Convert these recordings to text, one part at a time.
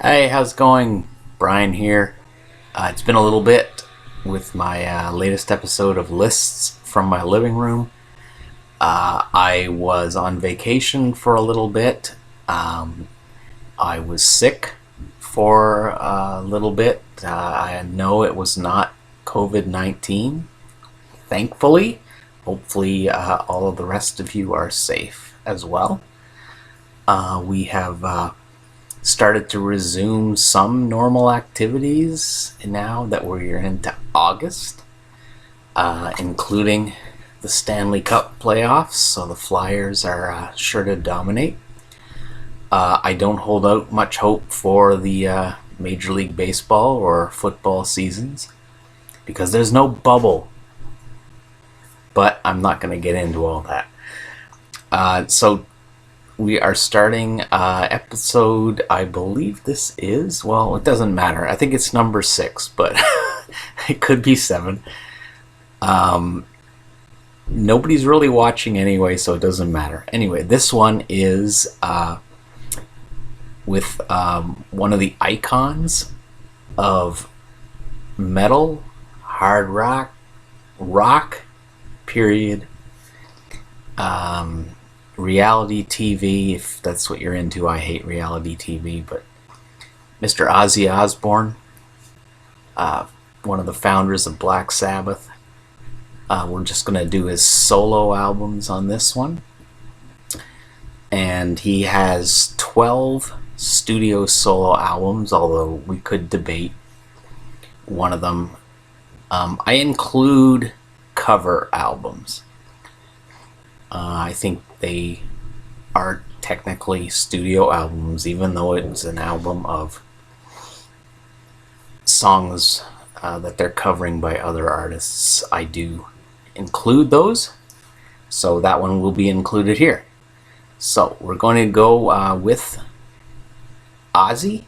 Hey, how's it going? Brian here. It's been a little bit with my latest episode of Lists from my living room. I was on vacation for a little bit. Um, I was sick for a little bit. I know it was not COVID-19, thankfully. Hopefully, all of the rest of you are safe as well. We have started to resume some normal activities now that we're into August, including the Stanley Cup playoffs. So the Flyers are sure to dominate. I don't hold out much hope for the Major League Baseball or football seasons because there's no bubble. But I'm not going to get into all that. So we are starting episode, I believe this is, well, it doesn't matter. I think it's number 6, but it could be 7. Nobody's really watching anyway, so it doesn't matter. Anyway, this one is with one of the icons of metal, hard rock, period, reality TV, if that's what you're into. I hate reality TV, but Mr. Ozzy Osbourne, one of the founders of Black Sabbath. We're just going to do his solo albums on this one. And he has 12 studio solo albums, although we could debate one of them. I include cover albums. I think they are technically studio albums, even though it's an album of songs that they're covering by other artists. I do include those, so that one will be included here. So we're going to go with Ozzy.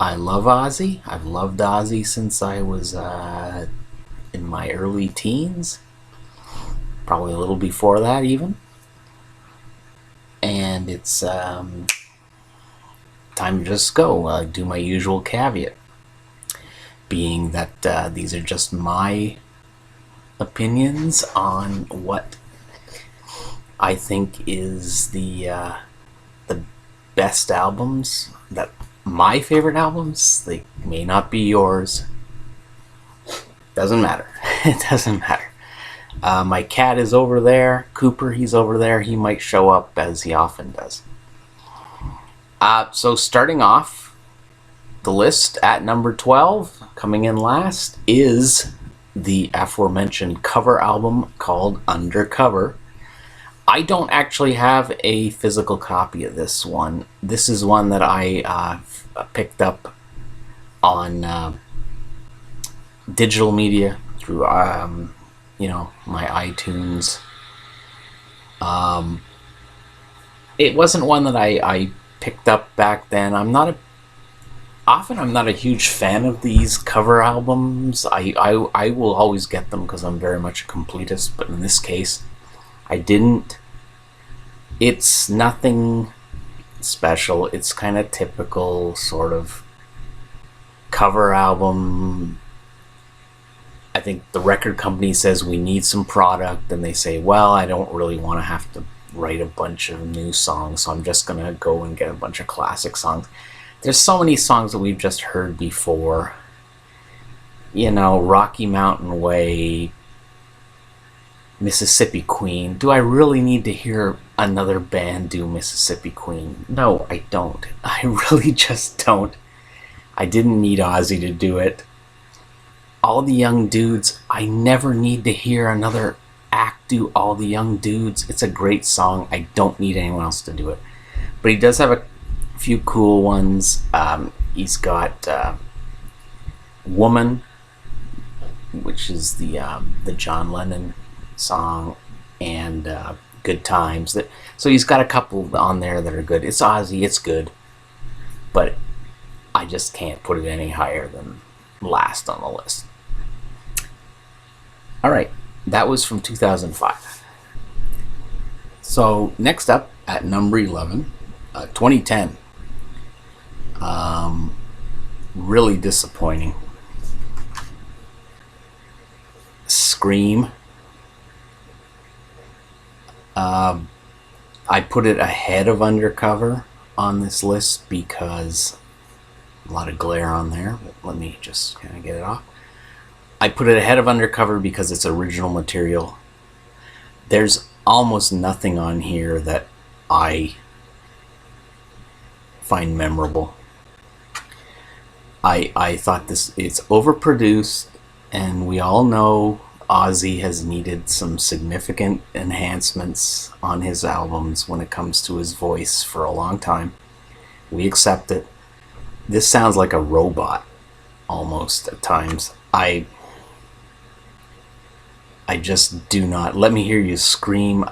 I love Ozzy. I've loved Ozzy since I was in my early teens. Probably a little before that even. And it's time to just go. Do my usual caveat, being that these are just my opinions on what I think is the best albums, that my favorite albums. They may not be yours. Doesn't matter. It doesn't matter. My cat is over there. Cooper, he's over there. He might show up as he often does. So starting off the list at number 12, coming in last, is the aforementioned cover album called Undercover. I don't actually have a physical copy of this one. This is one that I picked up on digital media through my iTunes. It wasn't one that I picked up back then. I'm not a huge fan of these cover albums. I will always get them because I'm very much a completist, but in this case I didn't. It's nothing special. It's kind of typical sort of cover album. I think the record company says we need some product, and they say, well, I don't really want to have to write a bunch of new songs, so I'm just going to go and get a bunch of classic songs. There's so many songs that we've just heard before. Rocky Mountain Way, Mississippi Queen. Do I really need to hear another band do Mississippi Queen? No, I don't. I really just don't. I didn't need Ozzy to do it. All the Young Dudes, I never need to hear another act do All the Young Dudes. It's a great song. I don't need anyone else to do it. But he does have a few cool ones. He's got Woman, which is the John Lennon song, and Good Times. So he's got a couple on there that are good. It's Ozzy, it's good, but I just can't put it any higher than last on the list. Alright, that was from 2005. So next up at number 11, 2010. really disappointing. Scream. I put it ahead of Undercover on this list because a lot of glare on there. But let me just kind of get it off. I put it ahead of Undercover because it's original material. There's almost nothing on here that I find memorable. I thought it's overproduced, and we all know Ozzy has needed some significant enhancements on his albums when it comes to his voice for a long time. We accept it. This sounds like a robot almost at times. I just do not. Let Me Hear You Scream,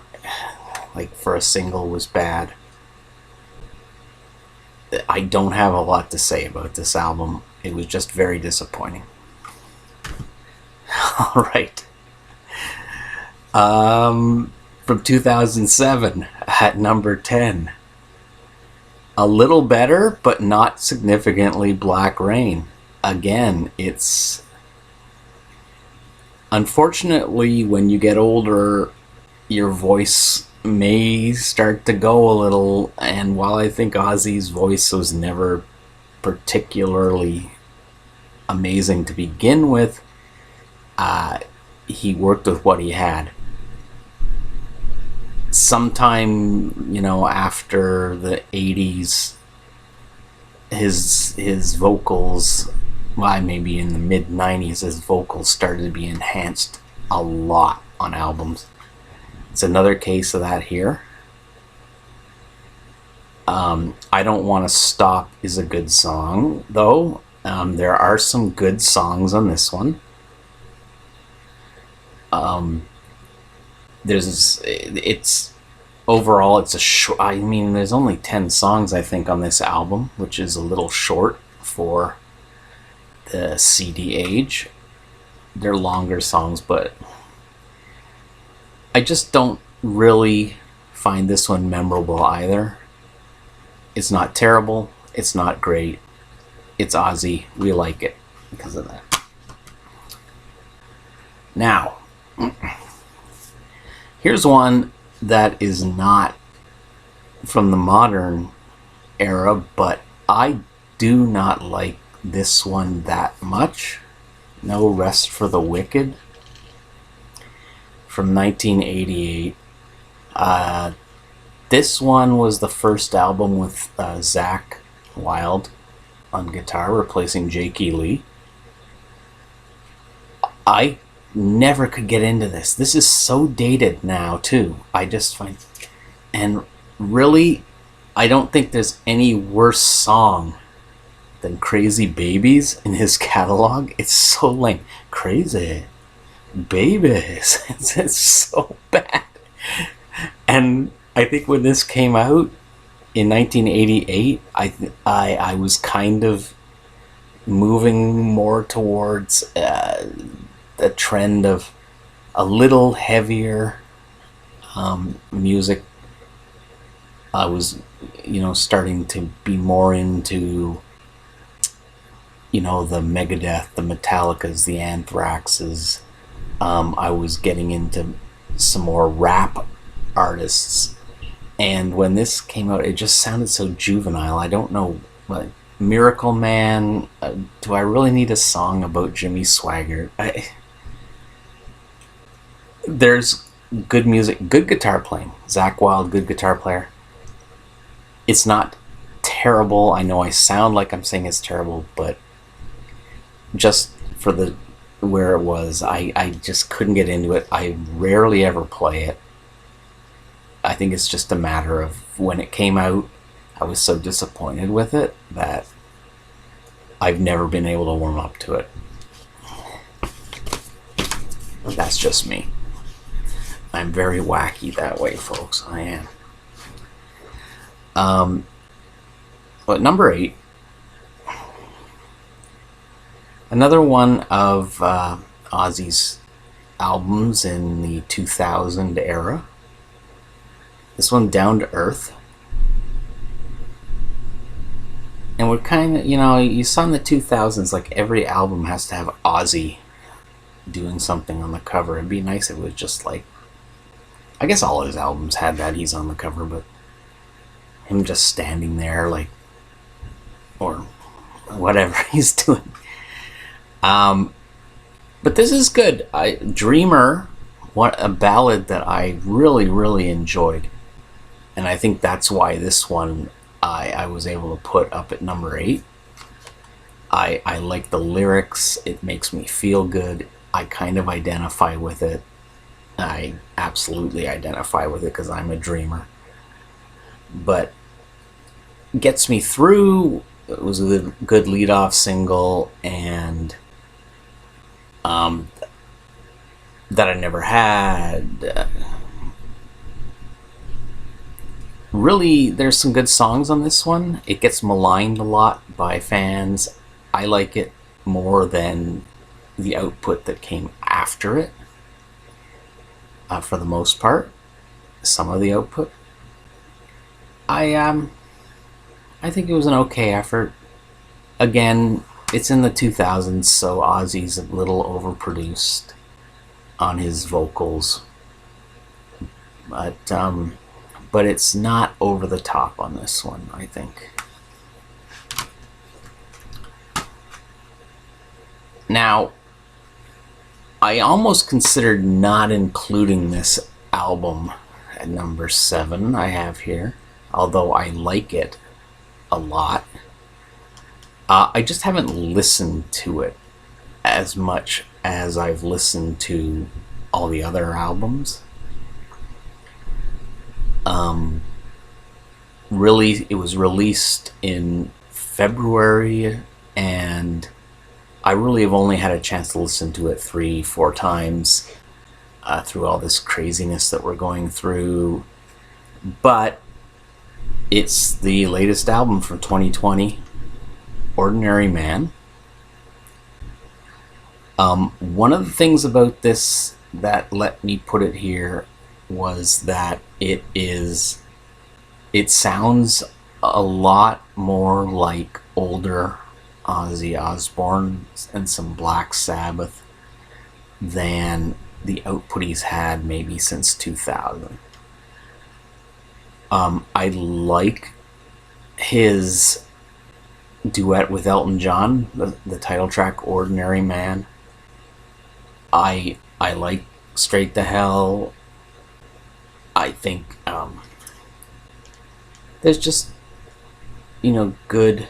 like for a single, was bad. I don't have a lot to say about this album. It was just very disappointing. All right. From 2007 at number 10. A little better, but not significantly, Black Rain. Again, it's... Unfortunately, when you get older, your voice may start to go a little, and while I think Ozzy's voice was never particularly amazing to begin with, he worked with what he had. Sometime, after the 80s, his vocals, maybe in the mid 90s, his vocals started to be enhanced a lot on albums. It's another case of that here. I Don't Want to Stop is a good song, though. There are some good songs on this one. Overall, it's a short. There's only 10 songs, I think, on this album, which is a little short for the CD age. They're longer songs, but I just don't really find this one memorable either. It's not terrible. It's not great. It's Ozzy. We like it because of that. Now, here's one that is not from the modern era, but I do not like this one that much. No Rest for the Wicked from 1988. This one was the first album with Zakk Wylde on guitar, replacing Jakey Lee. I never could get into this. This is so dated now, too. I just find... And really, I don't think there's any worse song than Crazy Babies in his catalog. It's so lame. Crazy Babies. It's so bad. And I think when this came out in 1988, I was kind of moving more towards the trend of a little heavier music. I was, starting to be more into, the Megadeth, the Metallicas, the Anthraxes. I was getting into some more rap artists. And when this came out, it just sounded so juvenile. I don't know, Miracle Man. Do I really need a song about Jimmy Swaggart? There's good music, good guitar playing. Zakk Wylde, good guitar player. It's not terrible. I know I sound like I'm saying it's terrible, but just for where it was, I just couldn't get into it. I rarely ever play it. I think it's just a matter of when it came out, I was so disappointed with it that I've never been able to warm up to it. That's just me. I'm very wacky that way, folks. I am. But number 8, another one of Ozzy's albums in the 2000 era. This one, Down to Earth. And we're kind of, you saw in the 2000s, like every album has to have Ozzy doing something on the cover. It'd be nice if it was just like, I guess all his albums had that, he's on the cover, but him just standing there, like, or whatever he's doing. But this is good. Dreamer, what a ballad that I really, really enjoyed. And I think that's why this one I was able to put up at number 8. I like the lyrics. It makes me feel good. I kind of identify with it. I absolutely identify with it because I'm a dreamer. But gets me through. It was a good lead-off single, and that I never had. Really, there's some good songs on this one. It gets maligned a lot by fans. I like it more than the output that came after it. For the most part, some of the output. I think it was an okay effort. Again, it's in the 2000s, so Ozzy's a little overproduced on his vocals, but it's not over the top on this one, I think. Now, I almost considered not including this album at number 7 I have here, although I like it a lot. I just haven't listened to it as much as I've listened to all the other albums. Really, it was released in February, and I really have only had a chance to listen to it 3-4 times through all this craziness that we're going through. But it's the latest album from 2020, Ordinary Man. One of the things about this that let me put it here was that it sounds a lot more like older Ozzy Osbourne and some Black Sabbath than the output he's had maybe since 2000. I like his duet with Elton John, the title track Ordinary Man. I like Straight to Hell. I think there's just good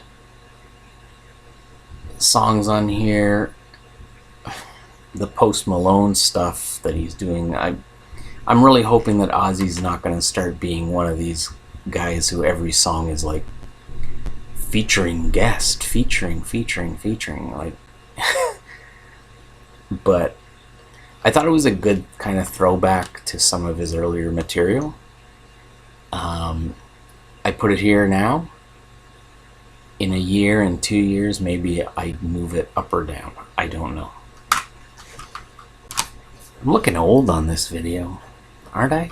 songs on here. The Post Malone stuff that he's doing, I'm really hoping that Ozzy's not going to start being one of these guys who every song is like featuring guest, featuring like. But I thought it was a good kind of throwback to some of his earlier material. I put it here now. In a year and 2 years, maybe I'd move it up or down. I don't know. I'm looking old on this video, aren't I?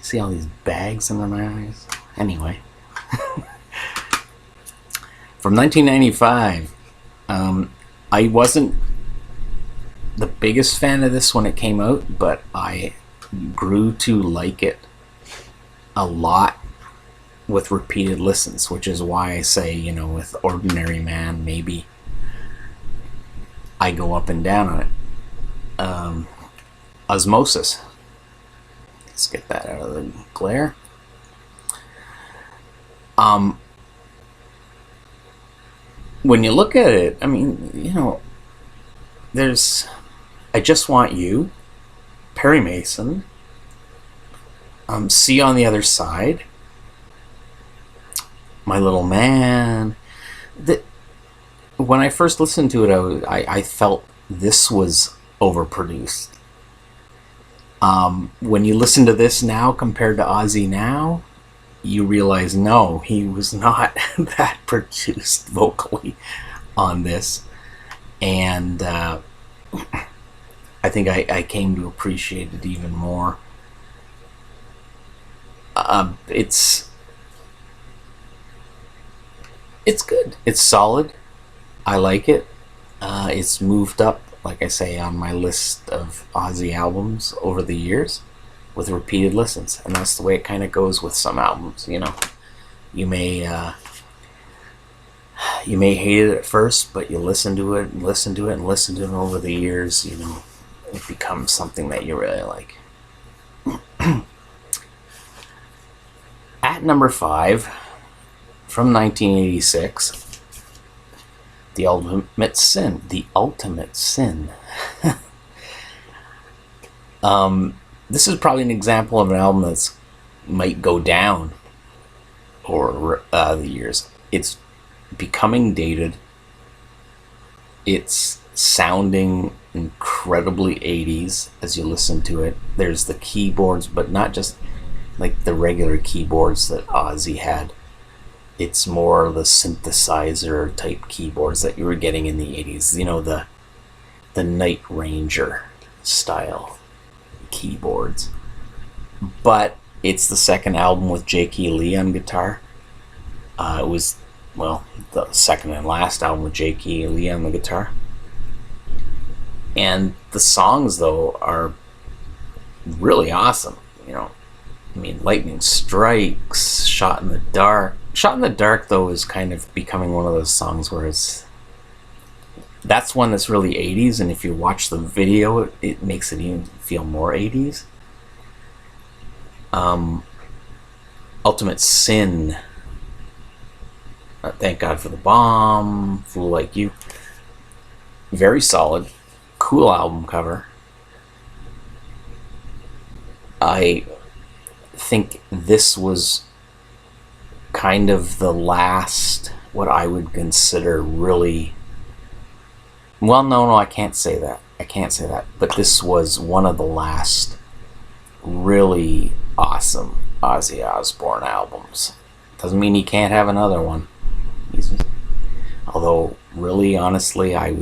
See all these bags under my eyes? Anyway. From 1995, I wasn't the biggest fan of this when it came out, but I grew to like it a lot with repeated listens, which is why I say, with Ordinary Man, maybe I go up and down on it. Osmosis. Let's get that out of the glare. When you look at it, there's I Just Want You, Perry Mason, See on the Other Side, My Little Man. When I first listened to it, I felt this was overproduced. When you listen to this now compared to Ozzy now, you realize no, he was not that produced vocally on this. And I think I came to appreciate it even more. It's It's good. It's solid. I like it. It's moved up, like I say, on my list of Ozzy albums over the years with repeated listens, and that's the way it kind of goes with some albums. You know, you may hate it at first, but you listen to it and listen to it and listen to it, and over the years, you know, it becomes something that you really like. At number 5, from 1986, The Ultimate Sin. The Ultimate Sin. This is probably an example of an album that's might go down over the years. It's becoming dated. It's sounding incredibly 80s as you listen to it. There's the keyboards, but not just like the regular keyboards that Ozzy had. It's more the synthesizer type keyboards that you were getting in the 80s. You know, the Night Ranger style keyboards. But it's the second album with J.K. Lee on guitar. It was, well, the second and last album with J.K. Lee on the guitar. And the songs, though, are really awesome. You know, I mean, Lightning Strikes, Shot in the Dark. Shot in the Dark, though, is kind of becoming one of those songs where that's one that's really 80s, and if you watch the video, it makes it even feel more 80s. Ultimate Sin, Thank God for the Bomb, Fool Like You. Very solid. Cool album cover. I think this was kind of the last, what I would consider really, well, no, I can't say that. But this was one of the last really awesome Ozzy Osbourne albums. Doesn't mean he can't have another one. Although, really, honestly, I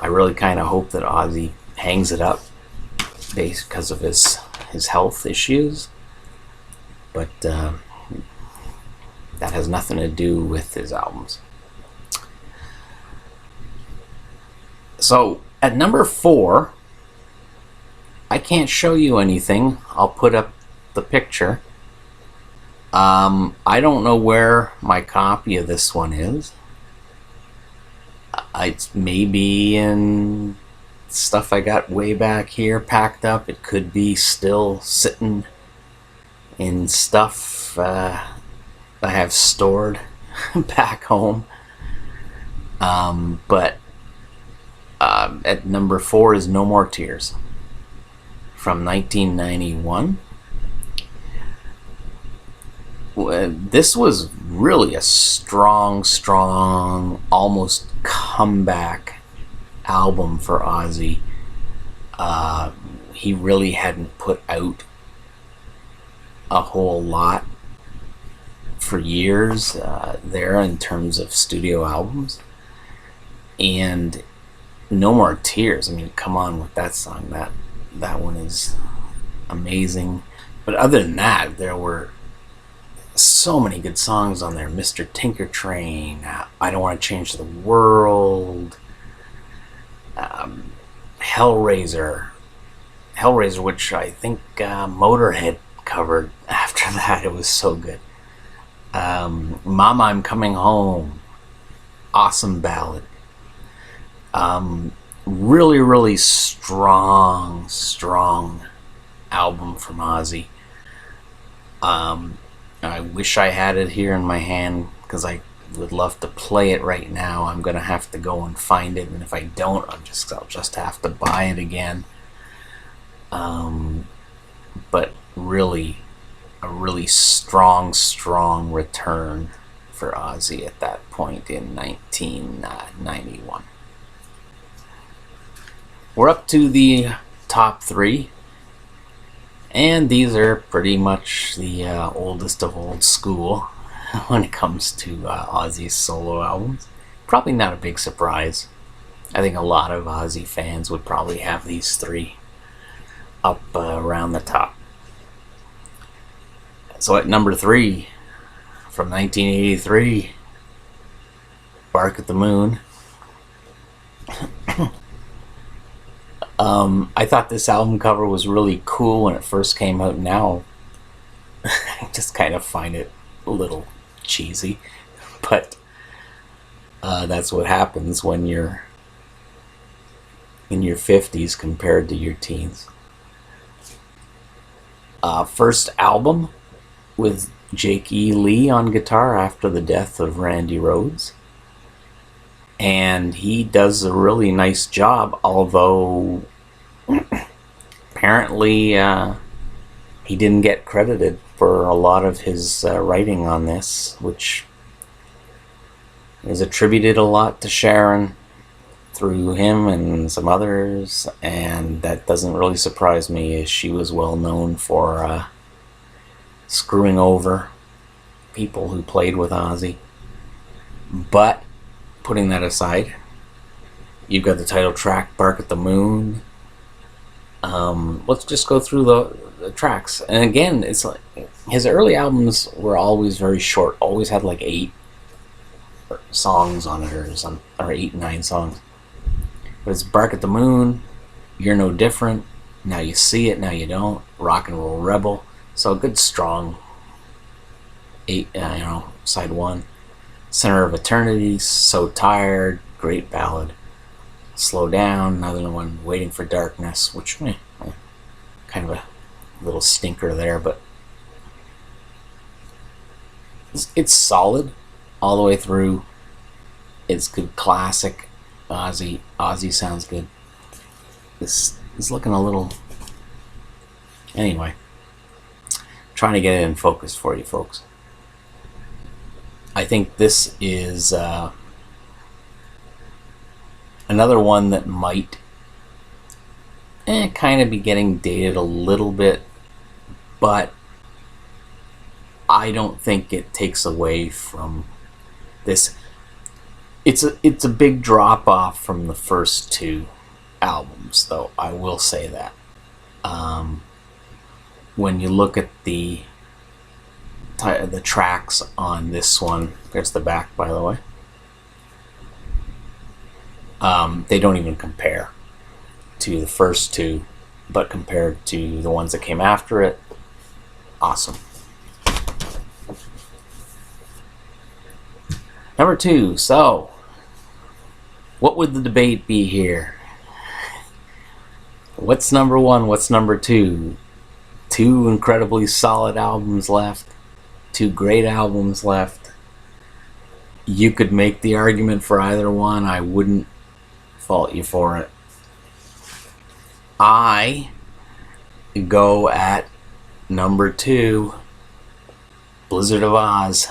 really kind of hope that Ozzy hangs it up because of his health issues. But that has nothing to do with his albums. So, at number 4, I can't show you anything. I'll put up the picture. I don't know where my copy of this one is. It's maybe in stuff I got way back here packed up. It could be still sitting in stuff I have stored back home. But at number 4 is No More Tears from 1991. This was really a strong, almost comeback album for Ozzy. He really hadn't put out a whole lot for years there in terms of studio albums. And No More Tears, I mean, come on with that song. That one is amazing. But other than that, there were so many good songs on there. Mr. Tinker Train, I Don't Want to Change the World, Hellraiser, which I think Motorhead covered after that. It was so good. Mama, I'm Coming Home, awesome ballad. Really strong album from Ozzy. I wish I had it here in my hand because I would love to play it right now. I'm gonna have to go and find it, and if I don't, I'll just have to buy it again. But really, a really strong return for Ozzy at that point in 1991. We're up to the top 3. And these are pretty much the oldest of old school when it comes to Ozzy's solo albums. Probably not a big surprise. I think a lot of Ozzy fans would probably have these 3 up around the top. So at number 3, from 1983, Bark at the Moon. I thought this album cover was really cool when it first came out. Now I just kind of find it a little cheesy, but that's what happens when you're in your 50s compared to your teens. First album with Jake E. Lee on guitar after the death of Randy Rhoads. And he does a really nice job, although apparently he didn't get credited for a lot of his writing on this, which is attributed a lot to Sharon through him and some others, and that doesn't really surprise me, as she was well known for screwing over people who played with Ozzy. But putting that aside, you've got the title track, Bark at the Moon. Let's just go through the tracks. And again, it's like his early albums were always very short, always had like 8 songs on it, or 8, 9 songs. But it's Bark at the Moon, You're No Different, Now You See It, Now You Don't, Rock and Roll Rebel. So a good strong 8, side 1. Center of Eternity, So Tired, great ballad. Slow Down, another one, Waiting for Darkness, which kind of a little stinker there, but it's solid all the way through. It's good classic Ozzy. Ozzy sounds good. This is looking a little... Anyway, trying to get it in focus for you folks. I think this is another one that might kind of be getting dated a little bit, but I don't think it takes away from this. It's a big drop off from the first 2 albums, though, I will say that. When you look at the tracks on this one, there's the back, by the way, they don't even compare to the first 2, but compared to the ones that came after it, awesome. Number 2, so what would the debate be here? What's number 1? What's number 2? 2 incredibly solid albums left. 2 great albums left. You could make the argument for either one. I wouldn't fault you for it. I go at number 2, Blizzard of Oz.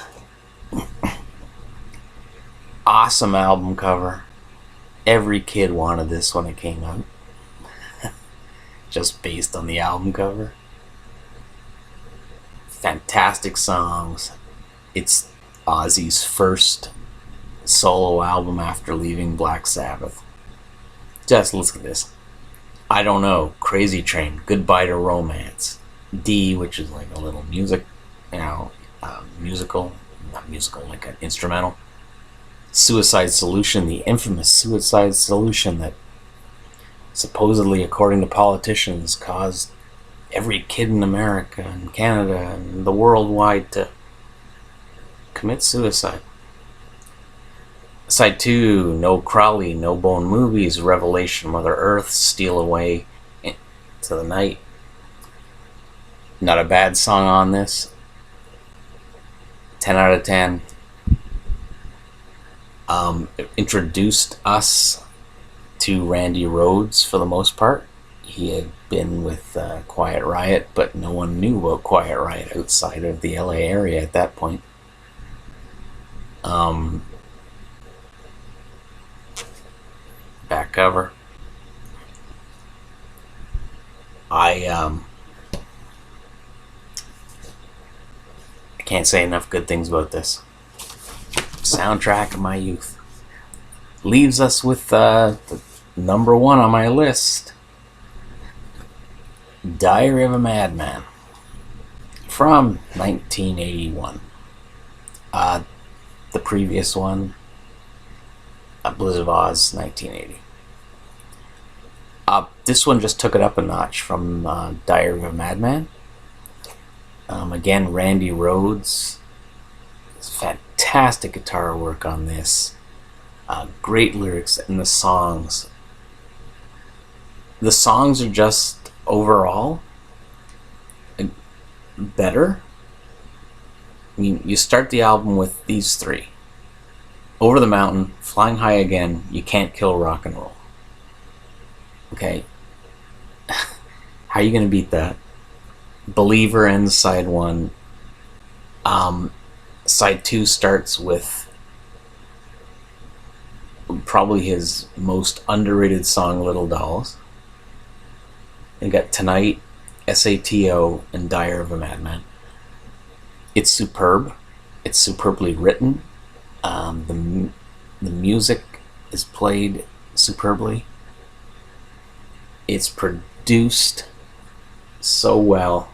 Awesome album cover. Every kid wanted this when it came out. Just based on the album cover. Fantastic songs. It's Ozzy's first solo album after leaving Black Sabbath. Just listen to this. I Don't Know, Crazy Train, Goodbye to Romance, D, which is like a little music, musical, not musical, like an instrumental. Suicide Solution, the infamous Suicide Solution that supposedly, according to politicians, caused every kid in America and Canada and the worldwide to commit suicide. Side 2, No Crowley, No Bone Movies, Revelation, Mother Earth, Steal Away to the Night. Not a bad song on this. 10 out of 10. It introduced us to Randy Rhoads for the most part. He had been with Quiet Riot, but no one knew about Quiet Riot outside of the LA area at that point. Back cover. I can't say enough good things about this. Soundtrack of my youth. Leaves us with the number 1 on my list. Diary of a Madman from 1981. The previous one Blizzard of Oz, 1980. This one just took it up a notch from Diary of a Madman. Again, Randy Rhoads. Fantastic guitar work on this. Great lyrics in the songs. The songs are just overall better. I mean, you start the album with these three: Over the Mountain, Flying High Again, You Can't Kill Rock and Roll. Okay. How are you going to beat that? Believer ends side one. Side two starts with probably his most underrated song, Little Dolls. You got Tonight, SATO, and Diary of a Madman. It's superb. It's superbly written. The music is played superbly. It's produced so well.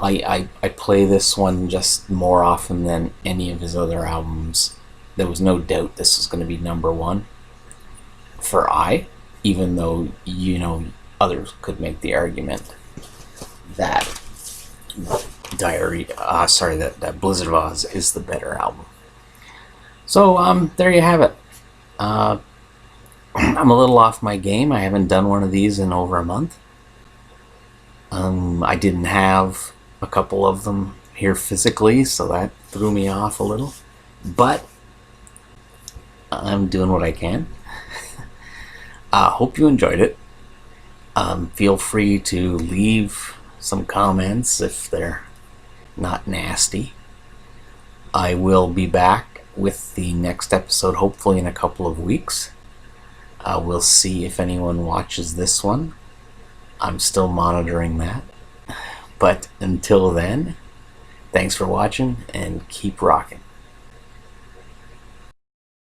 I play this one just more often than any of his other albums. There was no doubt this was going to be number one for even though, others could make the argument that that Blizzard of Oz is the better album. So there you have it. I'm a little off my game. I haven't done one of these in over a month. I didn't have a couple of them here physically, so that threw me off a little. But I'm doing what I can. Hope you enjoyed it. Feel free to leave some comments if they're not nasty. I will be back with the next episode hopefully in a couple of weeks. We'll see if anyone watches this one. I'm still monitoring that. But until then, thanks for watching and keep rocking.